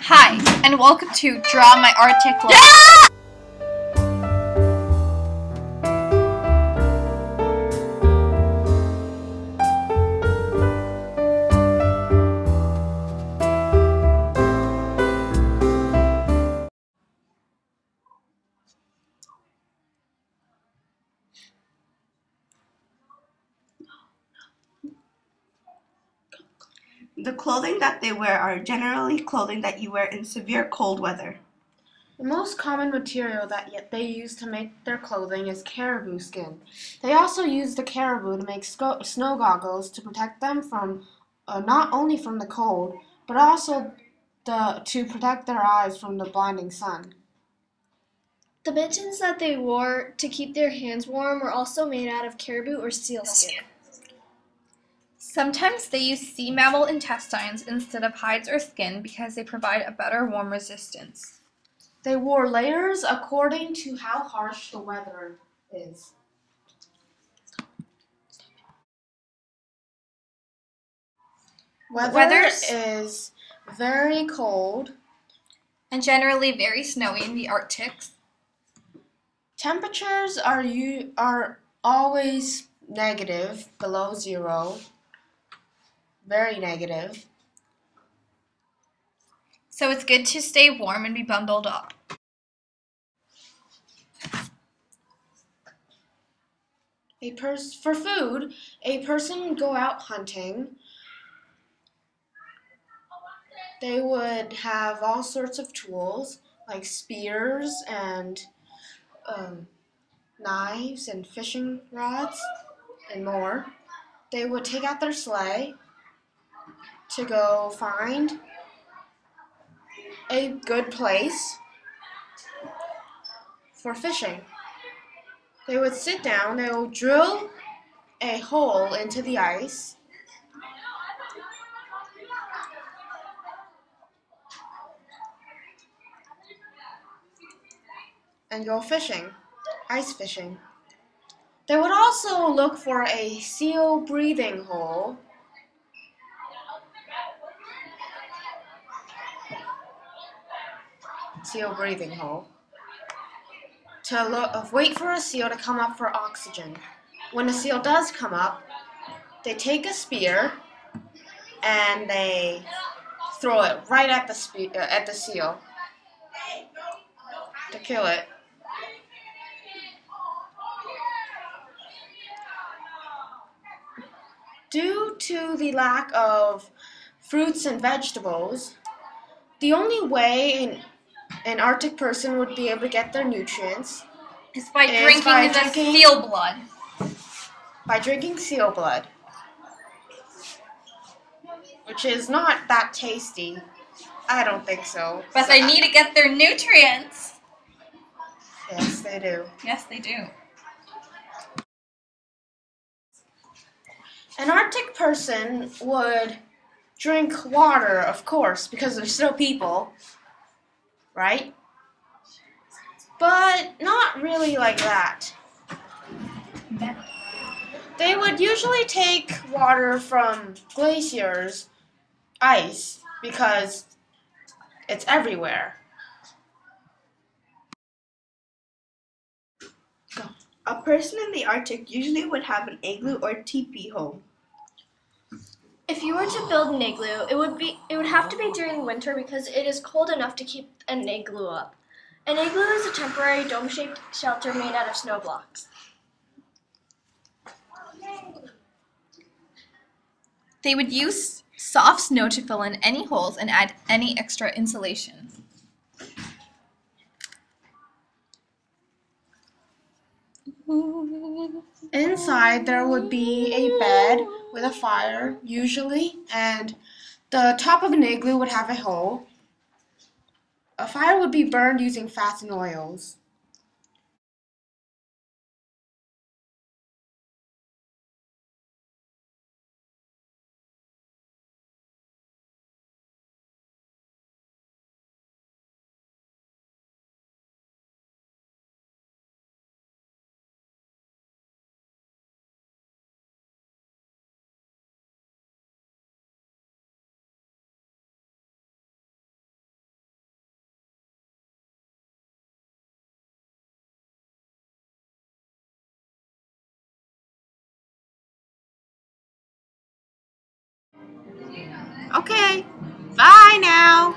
Hi, and welcome to Draw My Arctic Life. The clothing that they wear are generally clothing that you wear in severe cold weather. The most common material that they use to make their clothing is caribou skin. They also use the caribou to make snow goggles to protect them from not only from the cold, but also to protect their eyes from the blinding sun. The mittens that they wore to keep their hands warm were also made out of caribou or seal skin. Sometimes they use sea mammal intestines instead of hides or skin because they provide a better warm resistance. They wore layers according to how harsh the weather is. Weather is very cold and generally very snowy in the Arctic. Temperatures are always negative, below zero, very negative. So it's good to stay warm and be bundled up. For food, a person would go out hunting. They would have all sorts of tools like spears and knives and fishing rods and more. They would take out their sleigh to go find a good place for fishing. They would sit down, they would drill a hole into the ice and go fishing, ice fishing. They would also look for a seal breathing hole to wait for a seal to come up for oxygen. When a seal does come up, they take a spear and they throw it right at the seal to kill it. Due to the lack of fruits and vegetables, the only way an Arctic person would be able to get their nutrients is by drinking the seal blood. By drinking seal blood, which is not that tasty. I don't think so. But they need to get their nutrients. Yes, they do. Yes, they do. An Arctic person would drink water, of course, because they're still people, right? But not really like that. They would usually take water from glaciers, ice, because it's everywhere. A person in the Arctic usually would have an igloo or teepee home. If you were to build an igloo, it would have to be during winter because it is cold enough to keep an igloo up. An igloo is a temporary dome-shaped shelter made out of snow blocks. They would use soft snow to fill in any holes and add any extra insulation. Inside there would be a bed with a fire, usually, and the top of an igloo would have a hole. A fire would be burned using fats and oils. Okay, bye now.